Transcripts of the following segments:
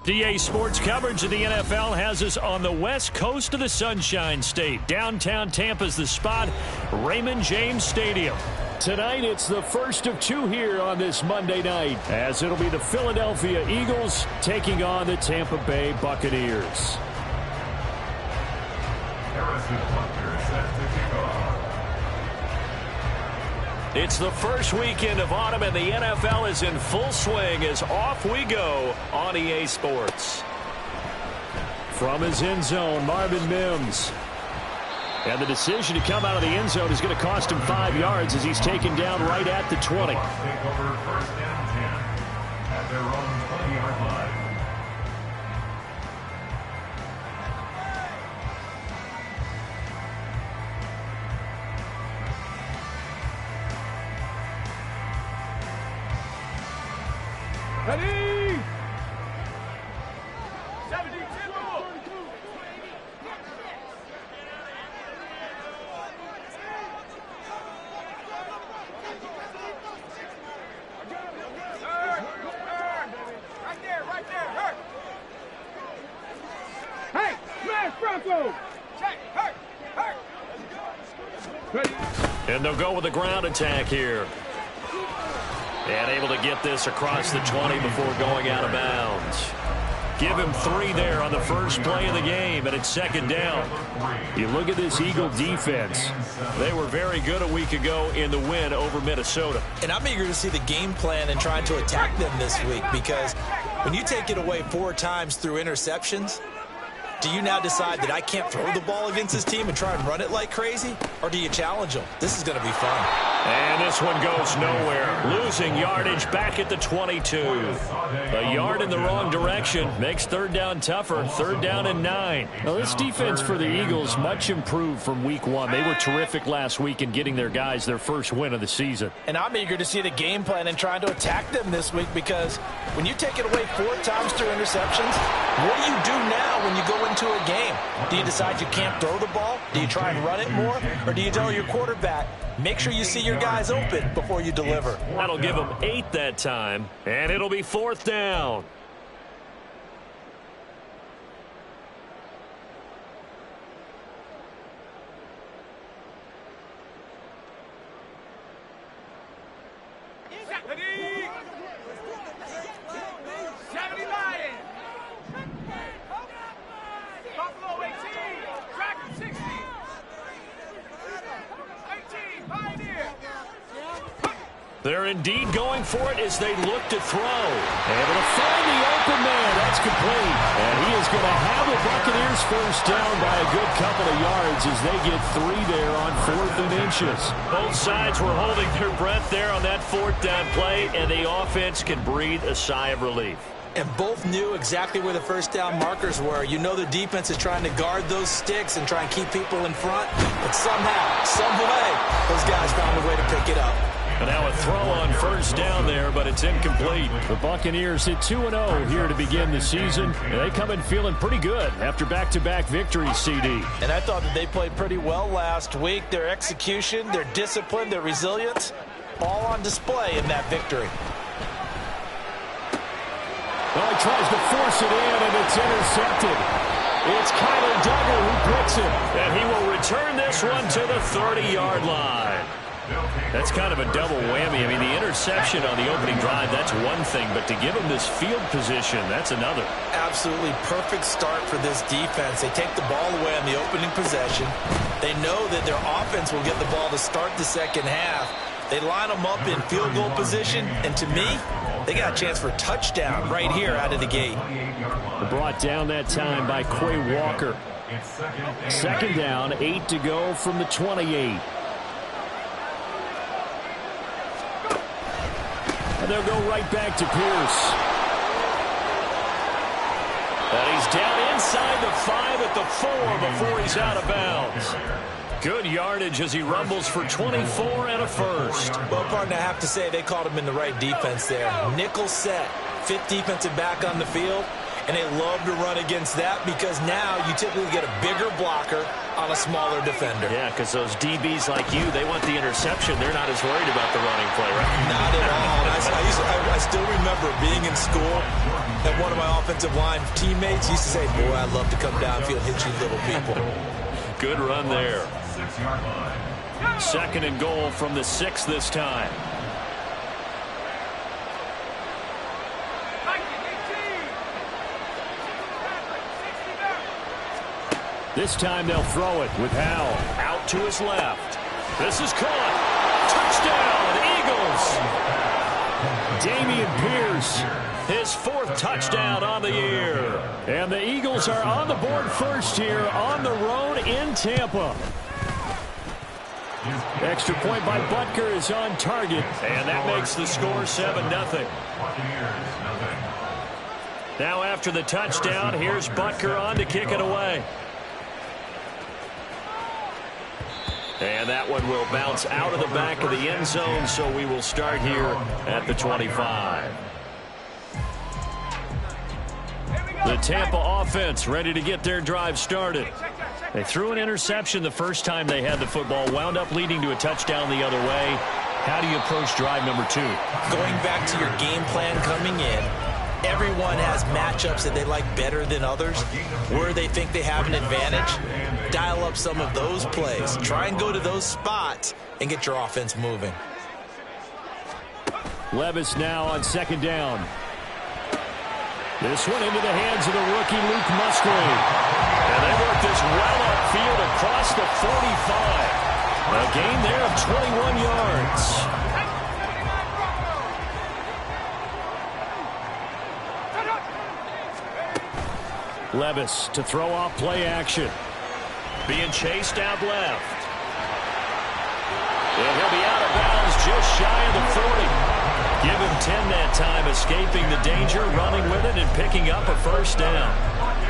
DA Sports coverage of the NFL has us on the west coast of the Sunshine State. Downtown Tampa's the spot, Raymond James Stadium. Tonight, it's the first of two here on this Monday night, as it'll be the Philadelphia Eagles taking on the Tampa Bay Buccaneers. It's the first weekend of autumn, and the NFL is in full swing as off we go on EA Sports. From his end zone, Marvin Mims. And the decision to come out of the end zone is going to cost him 5 yards as he's taken down right at the 20. Take over first and 10 at their own 20-yard line. Ready? 72. Right there, hurt. Hey, smash Bronco. Check, hurt. Ready? And they'll go with the ground attack here. And able to get this across the 20 before going out of bounds. Give him 3 there on the first play of the game, and it's second down. You look at this Eagle defense. They were very good a week ago in the win over Minnesota. And I'm eager to see the game plan and trying to attack them this week, because when you take it away 4 times through interceptions, do you now decide that I can't throw the ball against this team and try and run it like crazy? Or do you challenge them? This is going to be fun. And this one goes nowhere. Losing yardage back at the 22. A yard in the wrong direction makes third down tougher. Third down and 9. Now, this defense for the Eagles much improved from week 1. They were terrific last week in getting their guys their first win of the season. And I'm eager to see the game plan and trying to attack them this week, because when you take it away 4 times through interceptions, what do you do now when you go into a game? Do you decide you can't throw the ball? Do you try and run it more? Or do you tell your quarterback, make sure you see your guys open before you deliver? That'll give them 8 that time, and it'll be fourth down. Ready? 70 Lions. Buffalo 18. Dragon 60. 18 Pioneer. They're indeed going for it as they look to throw. Able to find the open man. That's complete. And he is going to have the Buccaneers first down by a good couple of yards as they get 3 there on 4th and inches. Both sides were holding their breath there on that 4th down play, and the offense can breathe a sigh of relief. And both knew exactly where the first down markers were. You know the defense is trying to guard those sticks and try and keep people in front. But somehow, some way, those guys found a way to pick it up. And now a throw on first down there, but it's incomplete. The Buccaneers hit 2-0 here to begin the season. And they come in feeling pretty good after back-to-back victories, CD. And I thought that they played pretty well last week. Their execution, their discipline, their resilience, all on display in that victory. Well, he tries to force it in, and it's intercepted. It's Kyler Duggar who picks it. And he will return this one to the 30-yard line. That's kind of a double whammy. I mean, the interception on the opening drive, that's one thing. But to give him this field position, that's another. Absolutely perfect start for this defense. They take the ball away on the opening possession. They know that their offense will get the ball to start the second half. They line them up in field goal position. And to me, they got a chance for a touchdown right here out of the gate. Brought down that time by Quay Walker. Second down, 8 to go from the 28. And they'll go right back to Pierce. And he's down inside the 5 at the 4 before he's out of bounds. Good yardage as he rumbles for 24 and a first. Well, partner, I have to say they called him in the right defense there. Nickel set, 5th defensive back on the field. And they love to run against that because now you typically get a bigger blocker on a smaller defender. Yeah, because those DBs like you, they want the interception. They're not as worried about the running play, right? Not at all. I still remember being in school, and one of my offensive line teammates used to say, boy, I'd love to come downfield and hit you little people. Good run there. 6-yard line. Second and goal from the 6 this time. This time they'll throw it with Howell out to his left. This is caught. Touchdown, Eagles. Dameon Pierce, his 4th touchdown on the year. And the Eagles are on the board first here on the road in Tampa. Extra point by Butker is on target, and that makes the score 7-0. Now after the touchdown, here's Butker on to kick it away. And that one will bounce out of the back of the end zone, so we will start here at the 25. The Tampa offense ready to get their drive started. They threw an interception the first time they had the football, wound up leading to a touchdown the other way. How do you approach drive number 2? Going back to your game plan coming in, everyone has matchups that they like better than others, where they think they have an advantage. Dial up some of those plays. Try and go to those spots and get your offense moving. Levis now on second down. This one into the hands of the rookie Luke Musgrave. And they work this well upfield across the 45. A gain there of 21 yards. Levis to throw off play action. Being chased out left. And he'll be out of bounds just shy of the 40. Give him 10 that time, escaping the danger, running with it, and picking up a first down.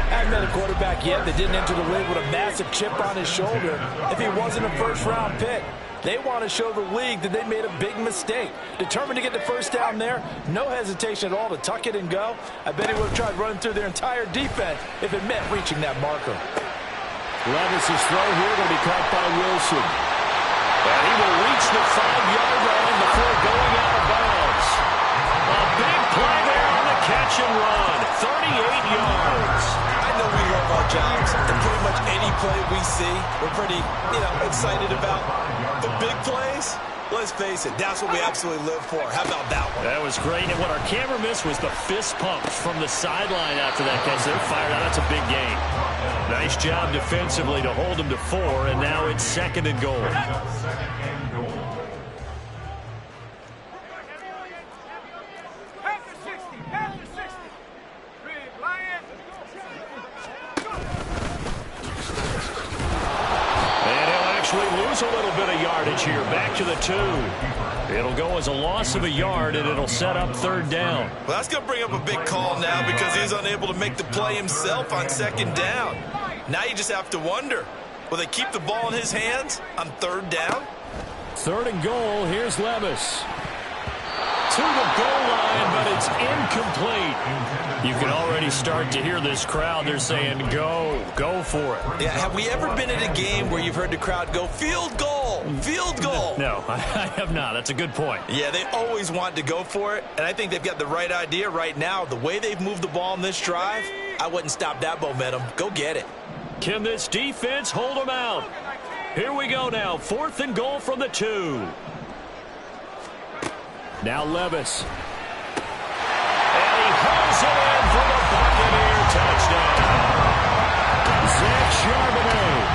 I haven't met a quarterback yet that didn't enter the league with a massive chip on his shoulder if he wasn't a first-round pick. They want to show the league that they made a big mistake. Determined to get the first down there, no hesitation at all to tuck it and go. I bet he would have tried running through their entire defense if it meant reaching that marker. Levis' throw here will be caught by Wilson. And he will reach the 5-yard line before going out of bounds. A big play there on the catch and run. 38 yards. I know we love our jobs, and pretty much any play we see, we're pretty, excited about. The big plays, let's face it, that's what we absolutely live for. How about that one? That was great, and what our camera missed was the fist pump from the sideline after that catch. They're fired out. That's a big gain. Nice job defensively to hold them to 4, and now it's second and goal. Lose a little bit of yardage here. Back to the 2. It'll go as a loss of a yard, and it'll set up third down. Well, that's going to bring up a big call now because he's unable to make the play himself on second down. Now you just have to wonder, will they keep the ball in his hands on third down? Third and goal. Here's Levis. To the goal line, but it's incomplete. You can already start to hear this crowd. They're saying, go for it. Yeah, have we ever been in a game where you've heard the crowd go, field goal, field goal? No, I have not. That's a good point. Yeah, they always want to go for it, and I think they've got the right idea right now. The way they've moved the ball in this drive, I wouldn't stop that momentum. Go get it. Can this defense hold them out? Here we go now. 4th and goal from the 2. Now Levis. And he hauls it in for the Buccaneer touchdown. Zach Charbonnet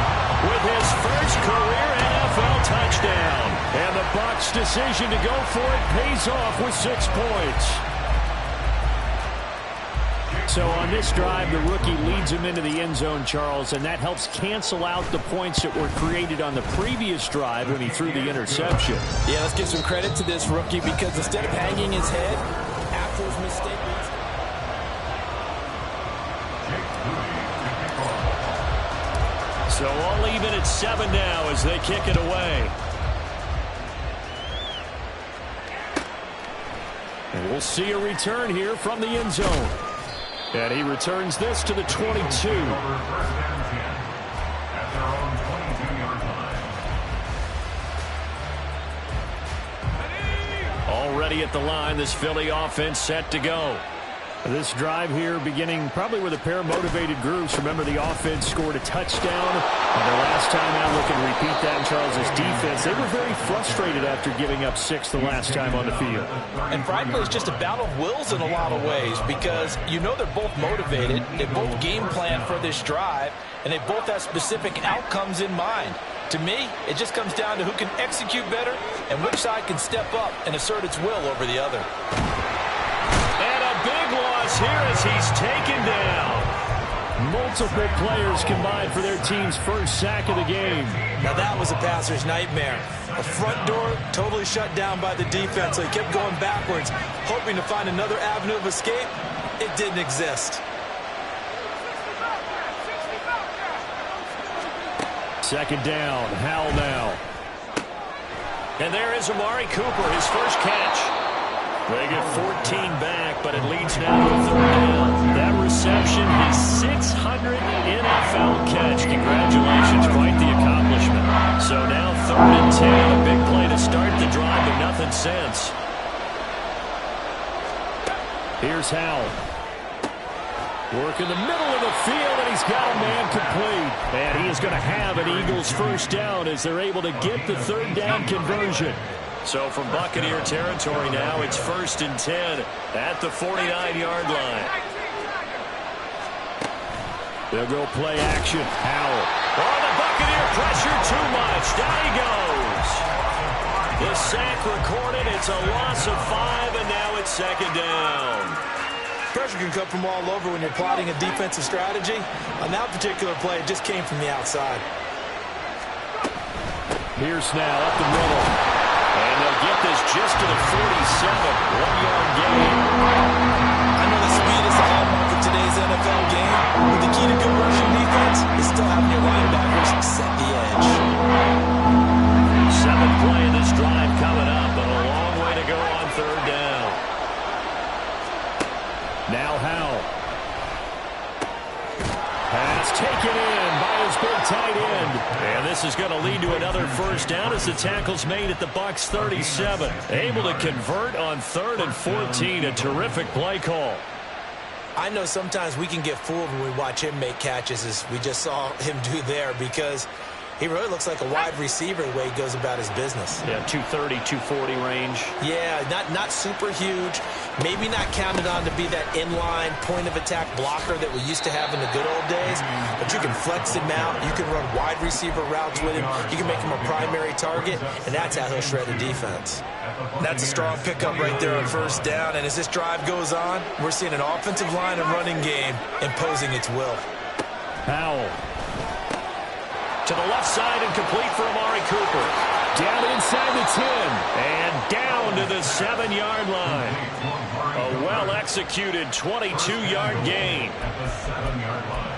with his first career NFL touchdown. And the Bucs' decision to go for it pays off with 6 points. So on this drive, the rookie leads him into the end zone, Charles, and that helps cancel out the points that were created on the previous drive when he threw the interception. Yeah, let's give some credit to this rookie because instead of hanging his head after his mistake. So all even at 7 now as they kick it away. And we'll see a return here from the end zone. And he returns this to the 22. At their own ready at the line. This Philly offense set to go. This drive here beginning probably with a pair of motivated groups. Remember, the offense scored a touchdown. And their last time out, looking to repeat that in Charles' defense. They were very frustrated after giving up 6 the last time on the field. And frankly, it's just a battle of wills in a lot of ways because you know they're both motivated. They both game plan for this drive, and they both have specific outcomes in mind. To me, it just comes down to who can execute better and which side can step up and assert its will over the other. And a big loss here as he's taken down. Multiple players combined for their team's first sack of the game. Now that was a passer's nightmare. The front door totally shut down by the defense, so he kept going backwards, hoping to find another avenue of escape. It didn't exist. Second down, Howell now. And there is Amari Cooper, his first catch. They get 14 back, but it leads now to a third down. That reception, his 600th NFL catch. Congratulations, quite the accomplishment. So now 3rd and 10, a big play to start the drive, but nothing since. Here's Howell. Work in the middle of the field, and he's got a man complete. And he is going to have an Eagles first down as they're able to get the 3rd down conversion. So from Buccaneer territory now, it's 1st and 10 at the 49-yard line. They'll go play action. Howell. Oh, the Buccaneer pressure too much. Down he goes. The sack recorded. It's a loss of 5, and now it's 2nd down. Pressure can come from all over when you're plotting a defensive strategy. On that particular play, it just came from the outside. Pierce now up the middle. And they'll get this just to the 47. 1-yard gain. I know the speed is the hallmark of today's NFL game, but the key to good rushing defense is still having your linebackers set the edge. 7th play of this drive coming up, but a long way to go on 3rd down. Now Howell. Pass taken in by his big tight end. And this is going to lead to another first down as the tackle's made at the Bucs 37. Able to convert on 3rd and 14. A terrific play call. I know sometimes we can get fooled when we watch him make catches, as we just saw him do there, because he really looks like a wide receiver the way he goes about his business. Yeah, 230, 240 range. Yeah, not super huge. Maybe not counted on to be that inline point-of-attack blocker that we used to have in the good old days. But you can flex him out. You can run wide receiver routes with him. You can make him a primary target, and that's how he'll shred a defense. That's a strong pickup right there on 1st down. And as this drive goes on, we're seeing an offensive line and running game imposing its will. Howell. To the left side and complete for Amari Cooper. Down inside the 10. And down to the 7-yard line. A well-executed 22-yard gain. At the 7-yard line.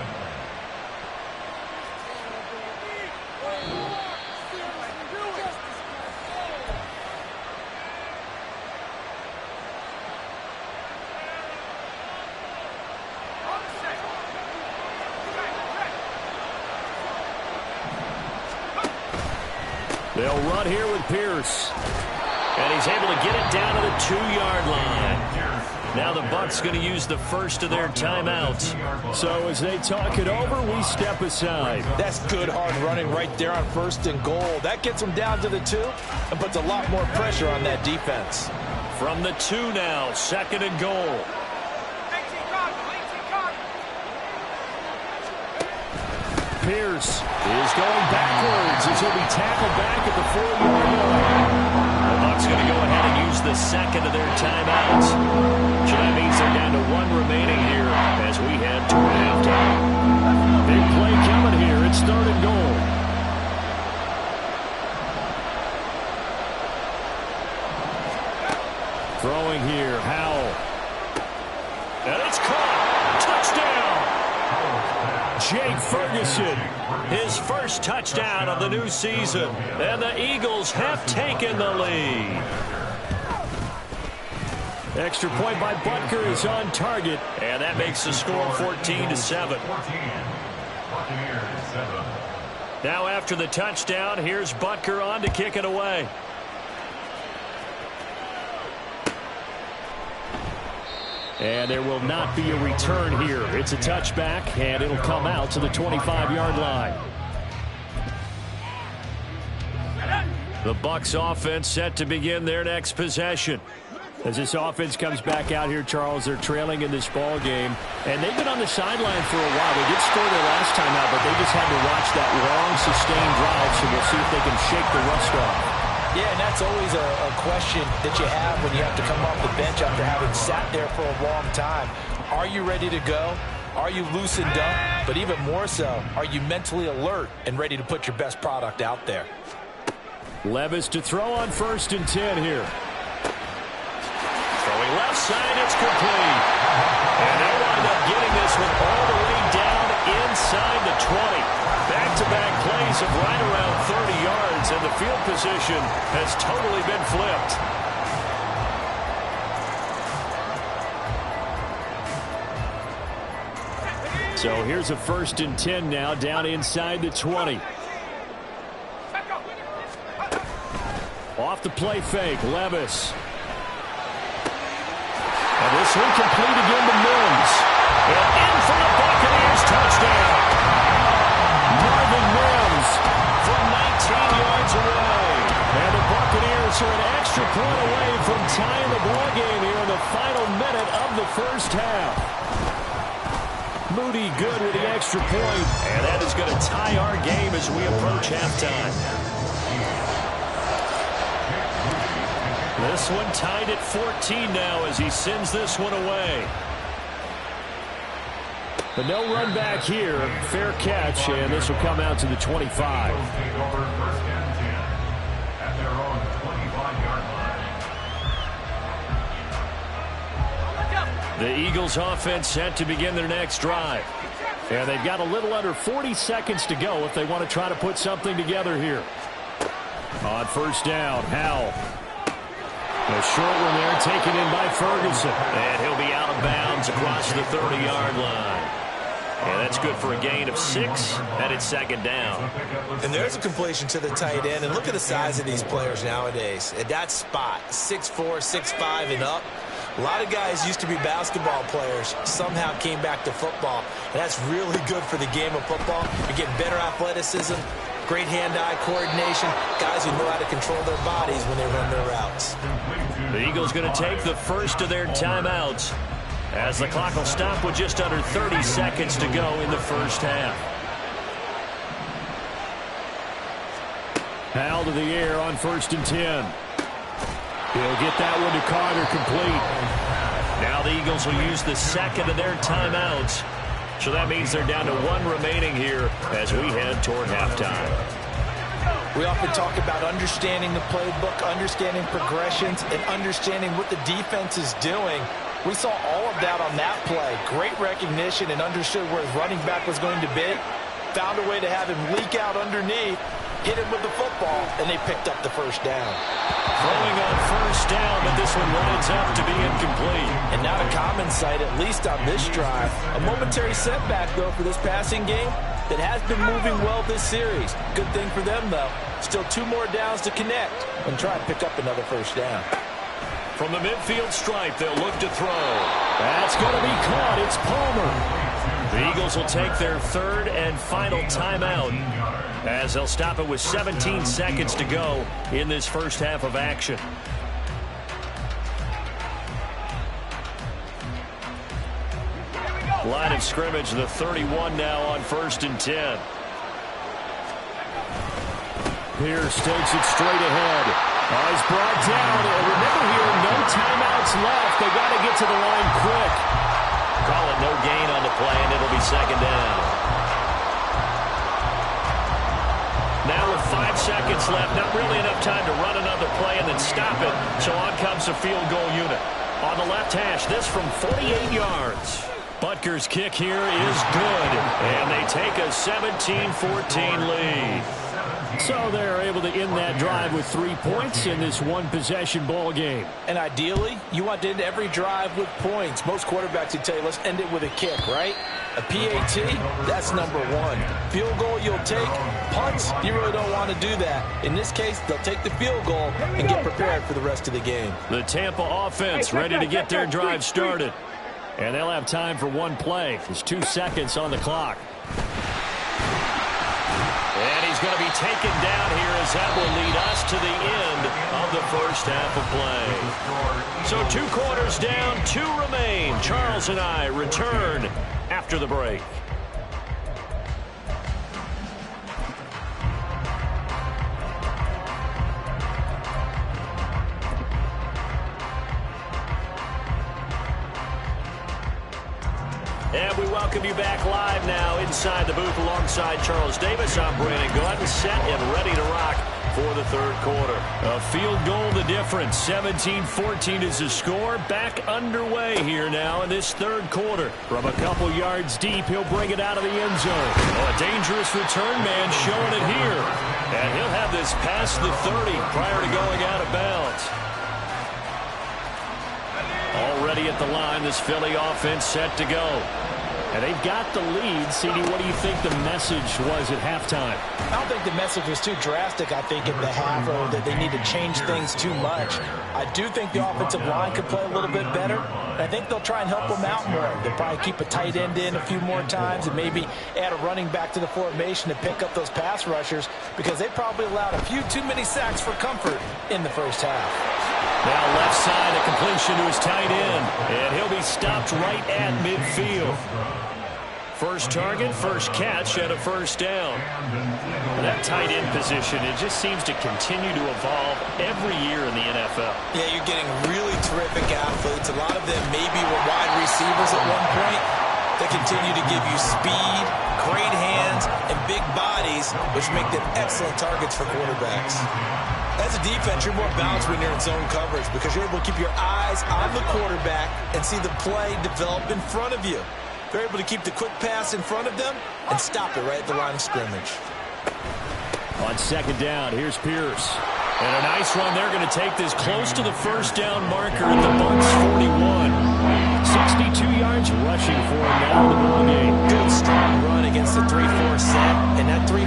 They'll run here with Pierce. And he's able to get it down to the 2-yard line. Now the Bucs going to use the first of their timeouts. So as they talk it over, we step aside. That's good hard running right there on 1st and goal. That gets them down to the 2 and puts a lot more pressure on that defense. From the 2 now, 2nd and goal. Pierce is going backwards as he'll be tackled back at the 4-yard line. The Bucs going to go ahead and use the 2nd of their timeouts. So that means they're down to 1 remaining here as we head to halftime. Big play coming here. It's 3rd and goal. Throwing here, Howell. And it's caught. Touchdown. Jake Ferguson, his first touchdown of the new season. And the Eagles have taken the lead. Extra point by Butker is on target. And that makes the score 14-7. Now after the touchdown, here's Butker on to kick it away. And there will not be a return here. It's a touchback, and it'll come out to the 25-yard line. The Bucs offense set to begin their next possession. As this offense comes back out here, Charles, they're trailing in this ball game, and they've been on the sideline for a while. They did score their last time out, but they just had to watch that long, sustained drive, so we'll see if they can shake the rust off. Yeah, and that's always a question that you have when you have to come off the bench after having sat there for a long time. Are you ready to go? Are you loosened up? But even more so, are you mentally alert and ready to put your best product out there? Levis to throw on 1st and 10 here. Throwing left side, it's complete. And they wind up getting this one all the way down inside the 20. Back-to-back plays of right around 30 yards, and the field position has totally been flipped. So here's a 1st and 10 now, down inside the 20. Off the play fake, Levis. And this one complete again to Mims. And in for the Buccaneers, touchdown. Marvin Mims from 19 yards away. And the Buccaneers are an extra point away from tying the ball game here in the final minute of the first half. Moody good with the extra point. And that is going to tie our game as we approach halftime. This one tied at 14 now as he sends this one away. But no run back here. Fair catch, and this will come out to the 25. Take over 1st and 10 at their own 25-yard line. The Eagles offense set to begin their next drive. And they've got a little under 40 seconds to go if they want to try to put something together here. On 1st down, Howell. A short one there taken in by Ferguson. And he'll be out of bounds across the 30-yard line. And that's good for a gain of 6, and it's 2nd down. And there's a completion to the tight end. And look at the size of these players nowadays. At that spot, 6'4", 6'5", and up. A lot of guys used to be basketball players, somehow came back to football. And that's really good for the game of football. You're getting better athleticism, great hand-eye coordination, guys who know how to control their bodies when they run their routes. The Eagles going to take the first of their timeouts as the clock will stop with just under 30 seconds to go in the first half. Howell to the air on 1st and 10. He'll get that one to Carter complete. Now the Eagles will use the second of their timeouts. So that means they're down to 1 remaining here as we head toward halftime. We often talk about understanding the playbook, understanding progressions, and understanding what the defense is doing. We saw all of that on that play. Great recognition and understood where his running back was going to be. Found a way to have him leak out underneath, hit him with the football, and they picked up the 1st down. Throwing on 1st down, but this one winds up to be incomplete. And not a common sight, at least on this drive. A momentary setback, though, for this passing game that has been moving well this series. Good thing for them, though. Still 2 more downs to connect and try and pick up another 1st down. From the midfield stripe, they'll look to throw. That's going to be caught. It's Palmer. The Eagles will take their 3rd and final timeout as they'll stop it with 17 seconds to go in this first half of action. Line of scrimmage, the 31 now on 1st and 10. Pierce takes it straight ahead. He's brought down. And remember here, no timeouts left. They got to get to the line quick. Call it no gain on the play, and it'll be 2nd down. Now with 5 seconds left, not really enough time to run another play and then stop it. So on comes the field goal unit. On the left hash, this from 48 yards. Butker's kick here is good, and they take a 17-14 lead. So they're able to end that drive with 3 points in this one-possession ball game. And ideally, you want to end every drive with points. Most quarterbacks would tell you, let's end it with a kick, right? A PAT, that's number 1. Field goal you'll take. Punts, you really don't want to do that. In this case, they'll take the field goal and get prepared for the rest of the game. The Tampa offense ready to get their drive started. And they'll have time for one play. There's 2 seconds on the clock. And he's going to be taken down here as that will lead us to the end of the first half of play. So 2 quarters down, 2 remain. Charles and I return after the break. And we welcome you back live now inside the booth alongside Charles Davis. I'm Brandon Gaudin, set and ready to rock for the third quarter. A field goal the difference. 17-14 is the score. Back underway here now in this third quarter. From a couple yards deep, he'll bring it out of the end zone. Oh, a dangerous return man showing it here. And he'll have this past the 30 prior to going out of bounds. Already at the line, this Philly offense set to go. And they've got the lead. CD, what do you think the message was at halftime? I don't think the message was too drastic, I think, in the half, or that they need to change things too much. I do think the offensive line could play a little bit better. And I think they'll try and help them out more. They'll probably keep a tight end in a few more times and maybe add a running back to the formation to pick up those pass rushers, because they probably allowed a few too many sacks for comfort in the first half. Now left side, a completion to his tight end. And he'll be stopped right at midfield. First target, first catch, and a first down. That tight end position, it just seems to continue to evolve every year in the NFL. Yeah, you're getting really terrific athletes. A lot of them maybe were wide receivers at one point. They continue to give you speed, great hands, and big bodies, which make them excellent targets for quarterbacks. As a defense, you're more balanced when you're in zone coverage because you're able to keep your eyes on the quarterback and see the play develop in front of you. They're able to keep the quick pass in front of them and stop it right at the line of scrimmage. On second down, here's Pierce. And a nice run. They're going to take this close to the first down marker at the Bucs 41. 62 yards rushing for him now in the ball game. Good strong run against the 3-4 set. And that 3-4,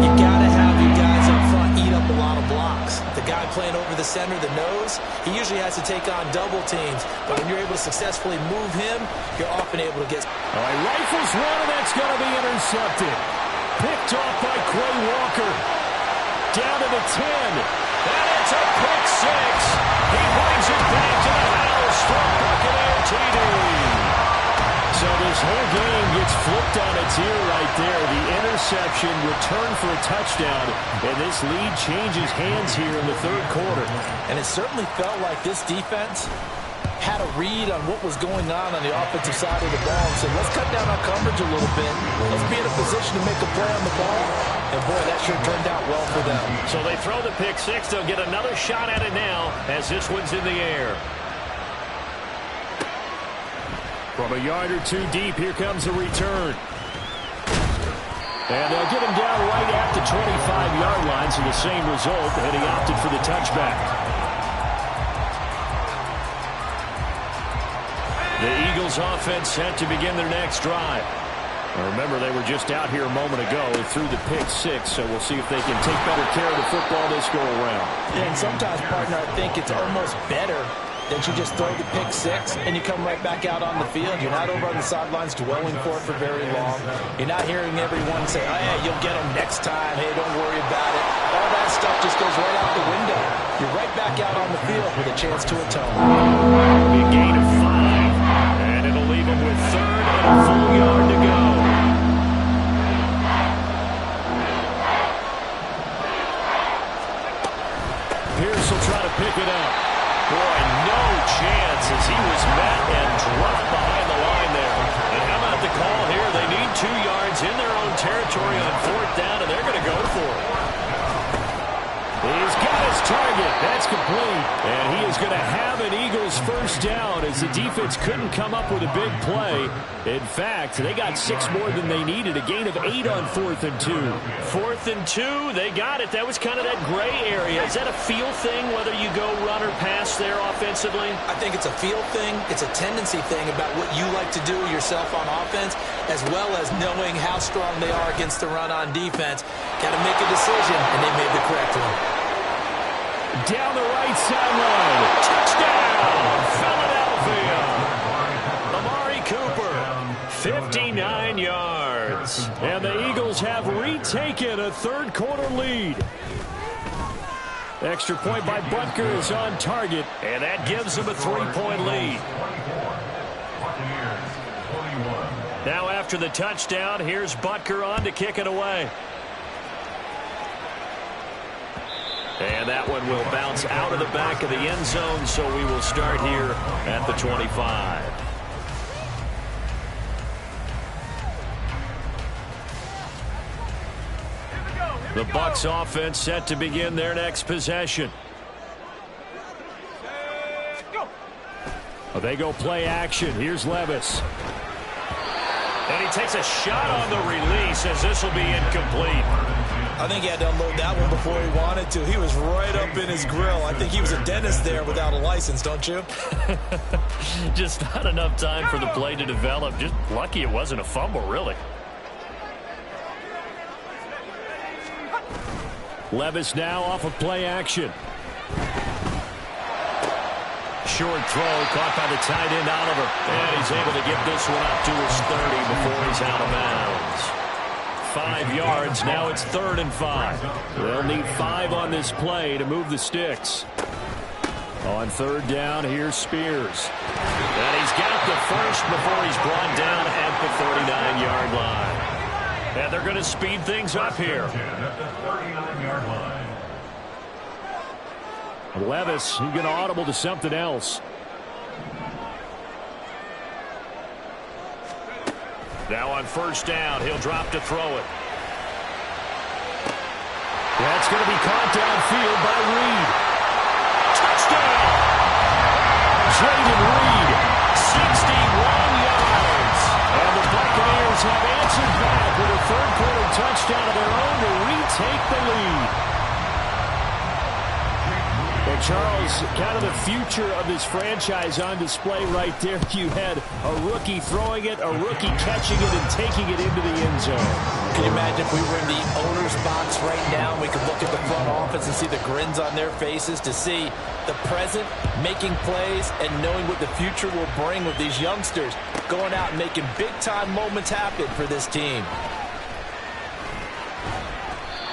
you got to have your guys up front eat up a lot of blocks. The guy playing over the center, the nose, he usually has to take on double teams. But when you're able to successfully move him, you're often able to get... All right, rifles one, and that's going to be intercepted. Picked off by Quay Walker. Down to the 10. And it's a pick six. He brings it back to the house for Buccaneer TD. So this whole game gets flipped on its ear right there. The interception, return for a touchdown, and this lead changes hands here in the third quarter. And it certainly felt like this defense had a read on what was going on the offensive side of the ball and said, let's cut down our coverage a little bit. Let's be in a position to make a play on the ball. And, boy, that sure turned out well for them. So they throw the pick six. They'll get another shot at it now as this one's in the air. From a yard or two deep, here comes the return. And they'll get him down right at the 25-yard line, so the same result, and he opted for the touchback. The Eagles offense set to begin their next drive. Now remember, they were just out here a moment ago through the pick six, so we'll see if they can take better care of the football this go-around. And sometimes, partner, I think it's almost better that you just throw the pick six and you come right back out on the field. You're not over on the sidelines dwelling for it for very long. You're not hearing everyone say, oh, yeah, you'll get them next time. Hey, don't worry about it. All that stuff just goes right out the window. You're right back out on the field with a chance to atone. Big gain of 5, and it'll leave them with third and a full yard to go. Pierce will try to pick it up. Boy, no chance as he was met and dropped behind the line there. And how about the call here? They need 2 yards in their own territory on fourth down, and they're going to go for it. He's got his target. That's complete. And he is going to have an Eagles first down as the defense couldn't come up with a big play. In fact, they got 6 more than they needed. A gain of 8 on 4th and 2. 4th and 2, they got it. That was kind of that gray area. Is that a feel thing, whether you go run or pass there offensively? I think it's a feel thing. It's a tendency thing about what you like to do yourself on offense, as well as knowing how strong they are against the run on defense. Got to make a decision, and they made the correct one. Down the right sideline. Touchdown, Philadelphia. 59 yards. And the Eagles have retaken a third-quarter lead. Extra point by Butker is on target, and that gives them a 3-point lead. Now after the touchdown, here's Butker on to kick it away. And that one will bounce out of the back of the end zone, so we will start here at the 25. The Bucs offense set to begin their next possession. They go play action. Here's Levis. And he takes a shot on the release as this will be incomplete. I think he had to unload that one before he wanted to. He was right up in his grill. I think he was a dentist there without a license, don't you? Just not enough time for the play to develop. Just lucky it wasn't a fumble, really. Levis now off of play action. Short throw caught by the tight end Oliver. And he's able to get this one up to his 30 before he's out of bounds. 5 yards. Now it's 3rd and 5. They'll need 5 on this play to move the sticks. On 3rd down, here's Spears. And he's got the first before he's brought down at the 39-yard line. And they're going to speed things up here. Levis, he's going to audible to something else. Now on 1st down, he'll drop to throw it. That's going to be caught downfield by Reed. Touchdown! Jayden Reed, 61 yards. And the Buccaneers have answered back with a third-quarter touchdown of their own to retake the lead. And Charles, kind of the future of this franchise on display right there. You had a rookie throwing it, a rookie catching it, and taking it into the end zone. Can you imagine if we were in the owner's box right now and we could look at the front office and see the grins on their faces, to see the present making plays and knowing what the future will bring with these youngsters going out and making big-time moments happen for this team.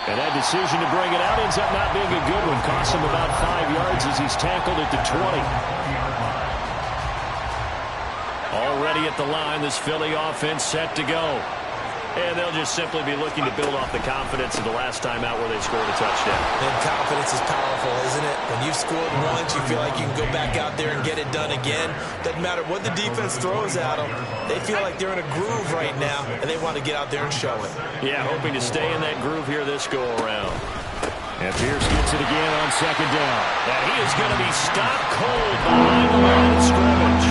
And that decision to bring it out ends up not being a good one. Costs him about 5 yards as he's tackled at the 20. Already at the line, this Philly offense set to go. And they'll just simply be looking to build off the confidence of the last time out where they scored a touchdown. And confidence is powerful, isn't it? When you've scored once, you feel like you can go back out there and get it done again. Doesn't matter what the defense throws at them. They feel like they're in a groove right now, and they want to get out there and show it. Yeah, hoping to stay in that groove here this go-around. And Pierce gets it again on 2nd down. And he is going to be stopped cold behind the line of scrimmage.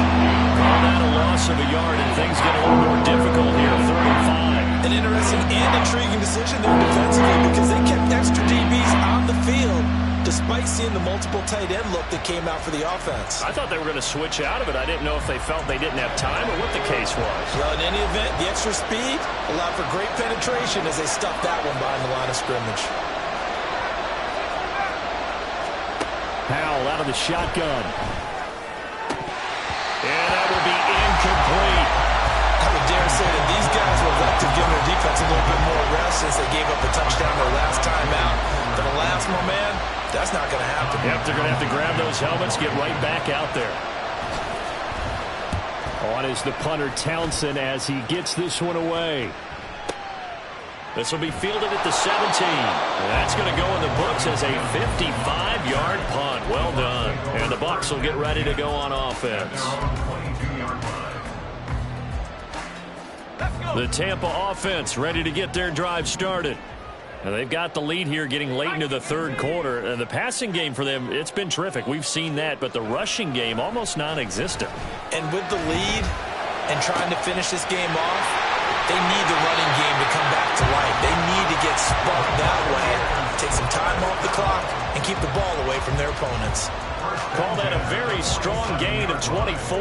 Call that a loss of a yard, and things get a little more difficult here, 3rd and 5. An interesting and intriguing decision there defensively because they kept extra DBs on the field despite seeing the multiple tight end look that came out for the offense. I thought they were going to switch out of it. I didn't know if they felt they didn't have time or what the case was. Well, in any event, the extra speed allowed for great penetration as they stuffed that one behind the line of scrimmage. Powell out of the shotgun. And that will be incomplete. I would dare say that these guys would like to give their defense a little bit more rest since they gave up a touchdown their last time out. For the last one, man, that's not going to happen. Yep, they're going to have to grab those helmets, get right back out there. On is the punter Townsend as he gets this one away. This will be fielded at the 17. And that's going to go in the books as a 55-yard punt. Well done. And the Bucs will get ready to go on offense. The Tampa offense ready to get their drive started. And they've got the lead here getting late into the 3rd quarter. And the passing game for them, it's been terrific. We've seen that. But the rushing game, almost non-existent. And with the lead and trying to finish this game off, they need the running game to come back to life. They need to get sparked that way, take some time off the clock, and keep the ball away from their opponents. Call that a very strong gain of 24.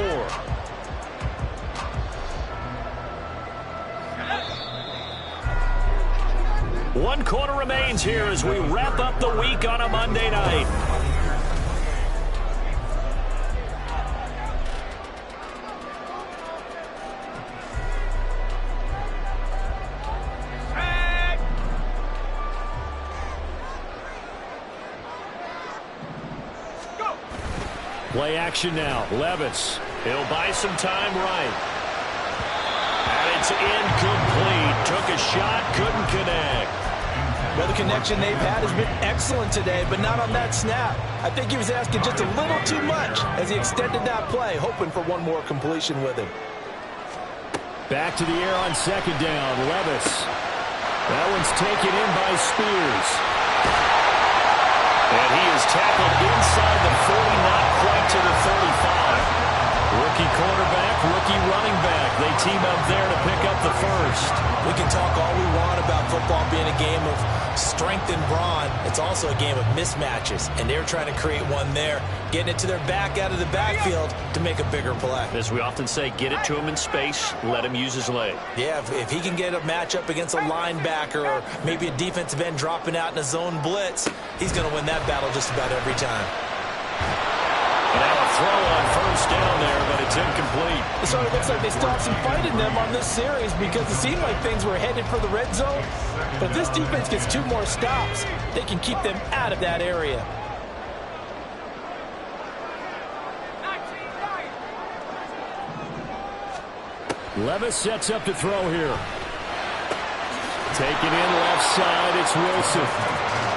One quarter remains here as we wrap up the week on a Monday night. Play action now. Levis. He'll buy some time right. And it's incomplete. Took a shot, couldn't connect. Well, the connection they've had has been excellent today, but not on that snap. I think he was asking just a little too much as he extended that play, hoping for one more completion with him. Back to the air on second down. Levis. That one's taken in by Spears. And he is tackled inside the 40, not quite to the 35. Rookie quarterback, rookie running back. They team up there to pick up the first. We can talk all we want about football being a game of strength and brawn. It's also a game of mismatches, and they're trying to create one there, getting it to their back out of the backfield to make a bigger play. As we often say, get it to him in space, let him use his leg. Yeah, if he can get a matchup against a linebacker or maybe a defensive end dropping out in a zone blitz, he's going to win that battle just about every time. Now a throw on first down there, but it's incomplete. So it looks like they still have some fight in them on this series because it seemed like things were headed for the red zone. But if this defense gets 2 more stops, they can keep them out of that area. Levis sets up to throw here. Taken in left side, it's Wilson.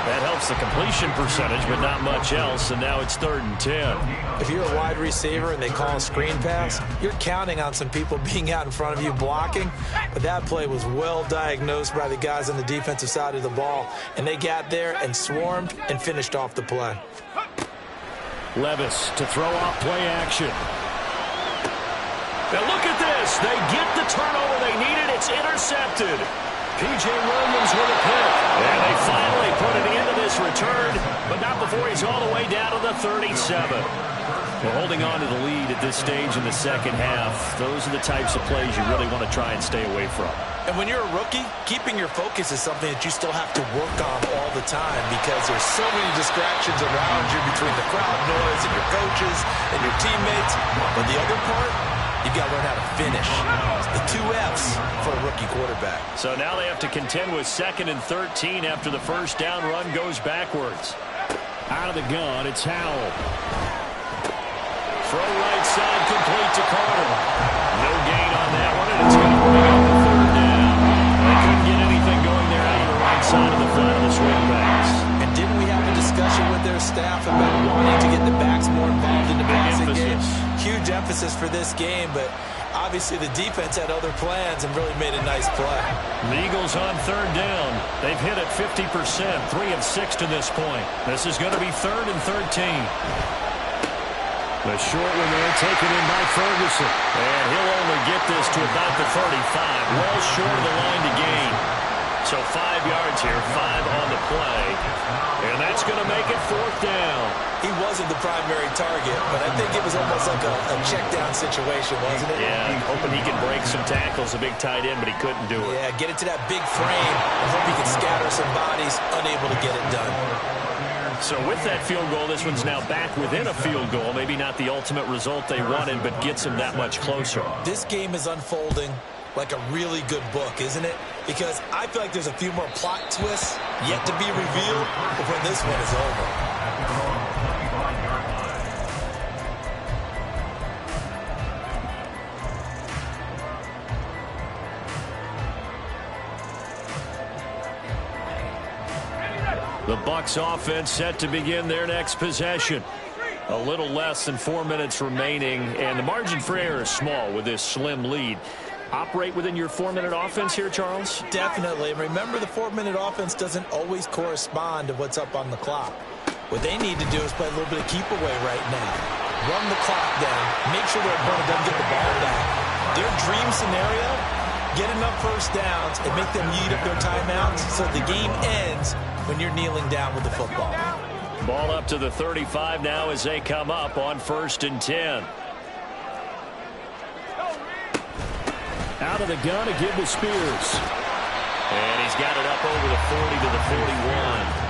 That helps the completion percentage, but not much else, and now it's 3rd and 10. If you're a wide receiver and they call a screen pass, you're counting on some people being out in front of you blocking, but that play was well diagnosed by the guys on the defensive side of the ball, and they got there and swarmed and finished off the play. Levis to throw off play action. Now look at this. They get the turnover they needed. It's intercepted. P.J. Williams with a pick. And they finally put it into this return, but not before he's all the way down to the 37. We're holding on to the lead at this stage in the second half. Those are the types of plays you really want to try and stay away from. And when you're a rookie, keeping your focus is something that you still have to work on all the time because there's so many distractions around you between the crowd noise and your coaches and your teammates. But the other part, you've got to learn how to finish. The 2 F's for a rookie quarterback. So now they have to contend with 2nd and 13 after the first down run goes backwards. Out of the gun, it's Howell. Throw right side, complete to Carter. No gain on that one, and it's going to bring up the 3rd down. They couldn't get anything going there out of the right side of the front of the swing backs. And didn't we have a discussion with their staff about wanting to get the backs more involved in the passing game? Huge emphasis for this game, but obviously the defense had other plans and really made a nice play. The Eagles on 3rd down. They've hit it 50%, 3 of 6 to this point. This is going to be 3rd and 13. The short one there taken in by Ferguson. And he'll only get this to about the 35. Well short of the line to gain. So 5 yards here, 5 on the play. And that's going to make it 4th down. He wasn't the primary target, but I think it was almost like a check down situation, wasn't it? Yeah, hoping he can break some tackles, a big tight end, but he couldn't do it. Yeah, get it to that big frame and hope he can scatter some bodies, unable to get it done. So with that field goal, this one's now back within a field goal. Maybe not the ultimate result they wanted, but gets them that much closer. This game is unfolding like a really good book, isn't it? Because I feel like there's a few more plot twists yet to be revealed before this one is over. The Bucs offense set to begin their next possession. A little less than 4 minutes remaining, and the margin for error is small with this slim lead. Operate within your 4-minute offense here, Charles? Definitely. And remember, the 4-minute offense doesn't always correspond to what's up on the clock. What they need to do is play a little bit of keep away right now. Run the clock down. Make sure their opponent doesn't get the ball back. Their dream scenario, get enough first downs and make them eat up their timeouts so the game ends when you're kneeling down with the football. Ball up to the 35 now as they come up on 1st and 10. Out of the gun to give to Spears. And he's got it up over the 40 to the 41.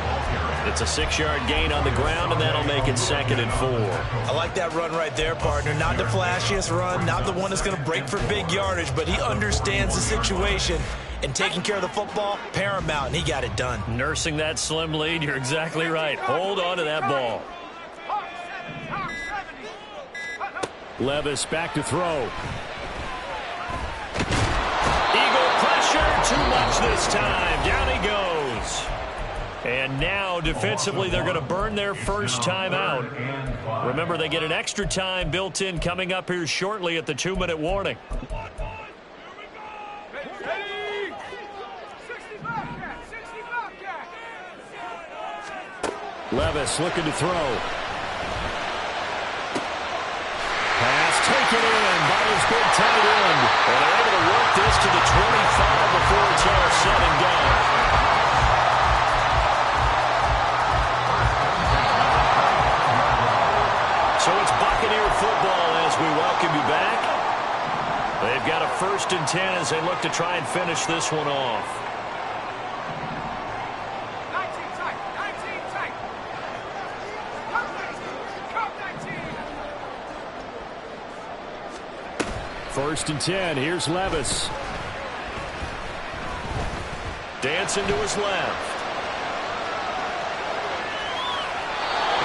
It's a 6-yard gain on the ground, and that'll make it 2nd and 4. I like that run right there, partner. Not the flashiest run, not the one that's going to break for big yardage, but he understands the situation. And taking care of the football, paramount, and he got it done. Nursing that slim lead, you're exactly right. Hold on to that ball. Levis back to throw. Eagle pressure, too much this time. Down he goes. And now, defensively, they're going to burn their first timeout. Remember, they get an extra time built in coming up here shortly at the 2-minute warning. Levis looking to throw. Pass taken in by his big tight end. And they're able to work this to the 25 before it's all said and done. So it's Buccaneer football as we welcome you back. They've got a 1st and 10 as they look to try and finish this one off. 19 tight, 19 tight. Come 19. 1st and 10. Here's Levis. Dancing to his left.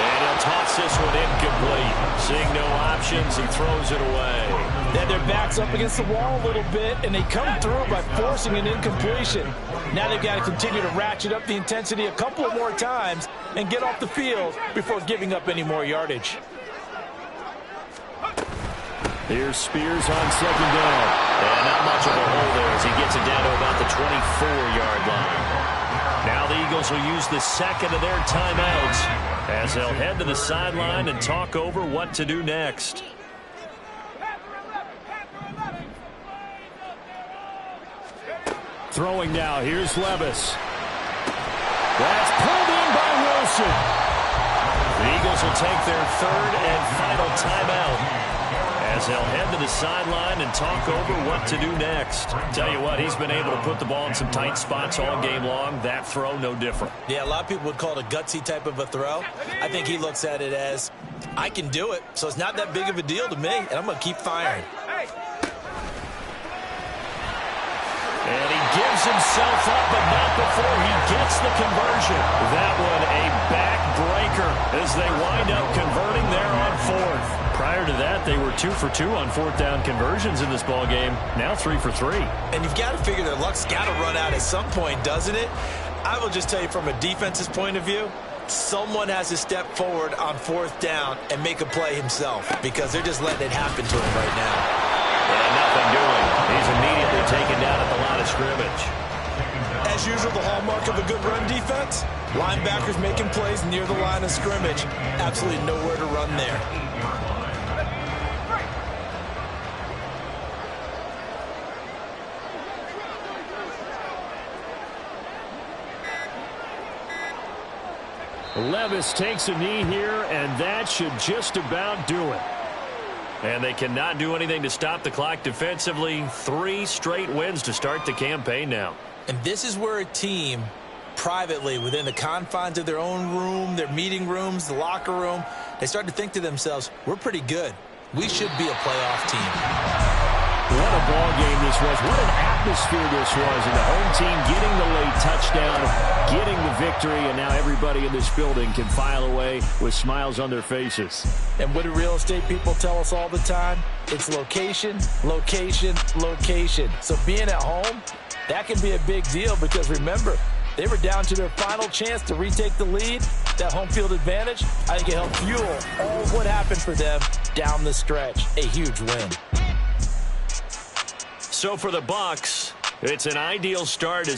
And he'll toss this one incomplete. Seeing no options, he throws it away. Then their back's up against the wall a little bit, and they come through by forcing an incompletion. Now they've got to continue to ratchet up the intensity a couple of more times and get off the field before giving up any more yardage. Here's Spears on 2nd down. And not much of a hole there as he gets it down to about the 24-yard line. Now the Eagles will use the second of their timeouts as they'll head to the sideline and talk over what to do next. Throwing now, here's Levis. That's pulled in by Wilson. The Eagles will take their 3rd and final timeout as they'll head to the sideline and talk over what to do next. Tell you what, he's been able to put the ball in some tight spots all game long. That throw, no different. Yeah, a lot of people would call it a gutsy type of a throw. I think he looks at it as, I can do it, so it's not that big of a deal to me, and I'm going to keep firing. And he gives himself up, but not before he gets the conversion. That one a backbreaker as they wind up converting there on 4th. Prior to that, they were 2 for 2 on 4th down conversions in this ball game. Now 3 for 3. And you've got to figure their luck's got to run out at some point, doesn't it? I will just tell you from a defense's point of view, someone has to step forward on 4th down and make a play himself because they're just letting it happen to him right now. And nothing doing. He's immediately taken down at the line of scrimmage. As usual, the hallmark of a good run defense, linebackers making plays near the line of scrimmage. Absolutely nowhere to run there. Levis takes a knee here, and that should just about do it. And they cannot do anything to stop the clock defensively. 3 straight wins to start the campaign now. And this is where a team, privately, within the confines of their own room, their meeting rooms, the locker room, they start to think to themselves, we're pretty good. We should be a playoff team. What a ball game this was. What an atmosphere this was. And the home team getting the late touchdown, getting the victory, and now everybody in this building can file away with smiles on their faces. And what do real estate people tell us all the time? It's location, location, location. So being at home, that can be a big deal because remember, they were down to their final chance to retake the lead. That home field advantage, I think it helped fuel all of what happened for them down the stretch. A huge win. So for the Bucs, it's an ideal start.